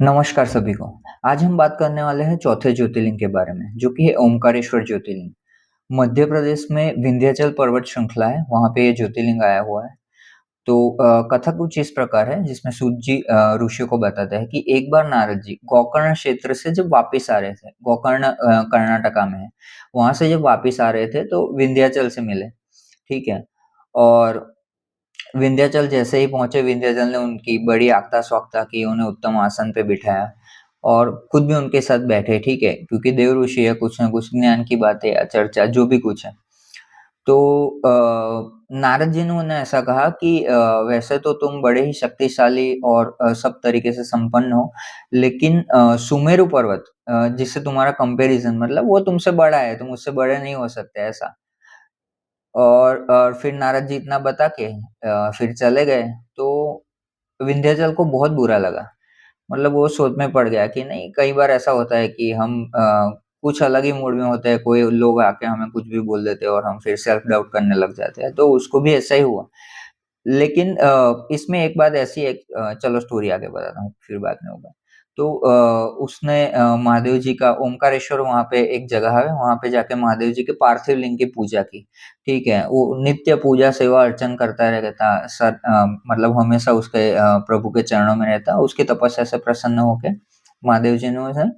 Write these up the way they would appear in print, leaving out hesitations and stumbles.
नमस्कार सभी को। आज हम बात करने वाले हैं चौथे ज्योतिर्लिंग के बारे में, जो कि है ओमकारेश्वर ज्योतिर्लिंग। मध्य प्रदेश में विंध्याचल पर्वत श्रृंखला है, वहाँ पे ये ज्योतिर्लिंग आया हुआ है। तो कथा कुछ इस प्रकार है, जिसमें सूत जी ऋषियों को बताते हैं कि एक बार नारद जी गोकर्ण क्षेत्र से जब वापिस आ रहे थे, गोकर्ण कर्नाटका में है, वहाँ से जब वापिस आ रहे थे तो विंध्याचल से मिले, ठीक है। और विंध्याचल जैसे ही पहुंचे, विंध्याचल ने उनकी बड़ी आगता-स्वागता की, उन्हें उत्तम आसन पे बिठाया और खुद भी उनके साथ बैठे, ठीक है, क्योंकि देव ऋषि है, कुछ न कुछ ज्ञान की बातें या चर्चा जो भी कुछ है। तो नारद जी ने उन्हें ऐसा कहा कि वैसे तो तुम बड़े ही शक्तिशाली और सब तरीके से संपन्न हो, लेकिन सुमेरु पर्वत जिससे तुम्हारा कंपैरिजन मतलब वो तुमसे बड़ा है, तुम उससे बड़े नहीं हो सकते ऐसा। और फिर नारद जी इतना बता के फिर चले गए। तो विंध्याचल को बहुत बुरा लगा, मतलब वो सोच में पड़ गया कि नहीं, कई बार ऐसा होता है कि हम कुछ अलग ही मूड में होते हैं, कोई लोग आके हमें कुछ भी बोल देते हैं और हम फिर सेल्फ डाउट करने लग जाते हैं, तो उसको भी ऐसा ही हुआ। लेकिन इसमें एक बात ऐसी है, चलो स्टोरी आगे बताता हूँ, फिर बाद में होगा। तो उसने महादेव जी का ओमकारेश्वर, वहाँ पे एक जगह है, वहाँ पे जाके महादेव जी के पार्थिव लिंग की पूजा की, ठीक है। वो नित्य पूजा सेवा अर्चन करता रहता, मतलब हमेशा उसके प्रभु के चरणों में रहता, उसकी तपस्या से प्रसन्न होके महादेव जी ने उसे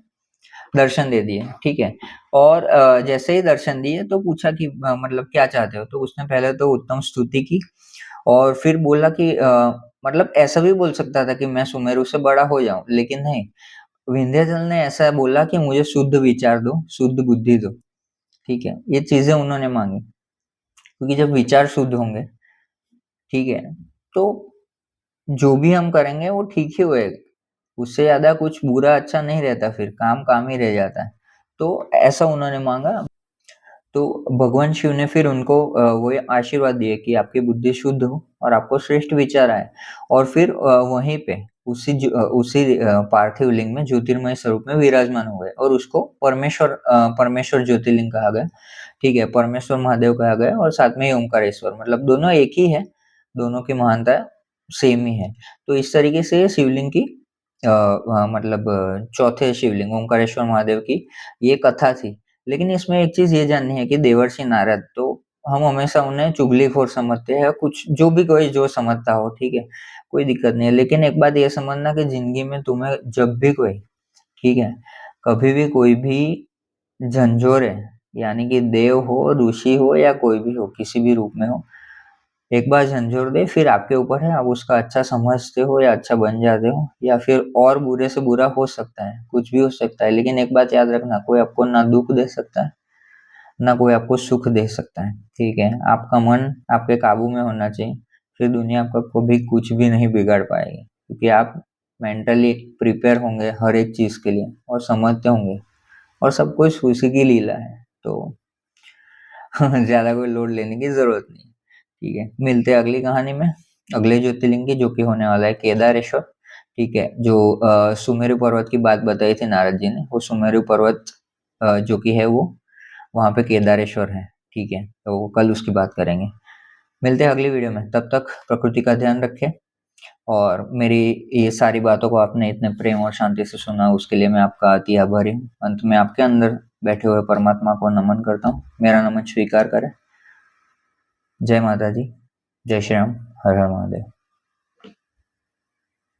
दर्शन दे दिए, ठीक है। और जैसे ही दर्शन दिए तो पूछा कि मतलब क्या चाहते हो? तो उसने पहले तो उत्तम स्तुति की और फिर बोला कि मतलब ऐसा भी बोल सकता था कि मैं सुमेरु से बड़ा हो जाऊँ, लेकिन नहीं, विंध्याचल ने ऐसा बोला कि मुझे शुद्ध विचार दो, शुद्ध बुद्धि दो, ठीक है। ये चीज़ें उन्होंने माँगी, क्योंकि जब विचार शुद्ध होंगे, ठीक है, तो जो भी हम करेंगे वो ठीक ही होएगा। उससे ज़्यादा कुछ बुरा अच्छा नहीं रहता, फिर काम काम ही रह जाता है। तो ऐसा उन्होंने माँगा। तो भगवान शिव ने फिर उनको वो आशीर्वाद दिए कि आपकी बुद्धि शुद्ध हो और आपको श्रेष्ठ विचार आए। और फिर वहीं पे उसी पार्थिव लिंग में ज्योतिर्मय स्वरूप में विराजमान हुए और उसको परमेश्वर ज्योतिर्लिंग कहा गया, ठीक है। परमेश्वर महादेव कहा गया और साथ में ही ओमकारेश्वर, मतलब दोनों एक ही है, दोनों की महानता सेम ही है। तो इस तरीके से शिवलिंग की मतलब चौथे शिवलिंग ओमकारेश्वर महादेव की ये कथा थी। लेकिन इसमें एक चीज़ ये जाननी है कि देवर्षि नारद, तो हम हमेशा उन्हें चुगलीखोर समझते हैं, कुछ जो भी कोई जो समझता हो, ठीक है, कोई दिक्कत नहीं है। लेकिन एक बात ये समझना कि ज़िंदगी में तुम्हें जब भी कोई, ठीक है, कभी भी कोई भी झंझोरे, यानी कि देव हो, ऋषि हो या कोई भी हो, किसी भी रूप में हो, एक बार झंझोर दे, फिर आपके ऊपर है, आप उसका अच्छा समझते हो या अच्छा बन जाते हो, या फिर और बुरे से बुरा हो सकता है, कुछ भी हो सकता है। लेकिन एक बात याद रखना, कोई आपको ना दुःख दे सकता है, ना कोई आपको सुख दे सकता है, ठीक है। आपका मन आपके काबू में होना चाहिए, फिर दुनिया आपका कभी कुछ भी नहीं बिगाड़ पाएगी, क्योंकि आप मेंटली प्रिपेयर होंगे हर एक चीज़ के लिए और समझते होंगे, और सब कुछ उसी की लीला है। तो ज़्यादा कोई लोड लेने की ज़रूरत नहीं है, ठीक है। मिलते हैं अगली कहानी में, अगले ज्योतिर्लिंग की, जो कि होने वाला है केदारेश्वर, ठीक है। जो सुमेरु पर्वत की बात बताई थी नारद जी ने, वो सुमेरु पर्वत जो कि है वो वहाँ पे केदारेश्वर है, ठीक है। तो कल उसकी बात करेंगे। मिलते हैं अगली वीडियो में, तब तक प्रकृति का ध्यान रखें। और मेरी ये सारी बातों को आपने इतने प्रेम और शांति से सुना, उसके लिए मैं आपका अति आभारी हूँ। अंत में आपके अंदर बैठे हुए परमात्मा को नमन करता हूँ, मेरा नमन स्वीकार करें। जय माता दी, जय श्री राम, हर हर महादेव।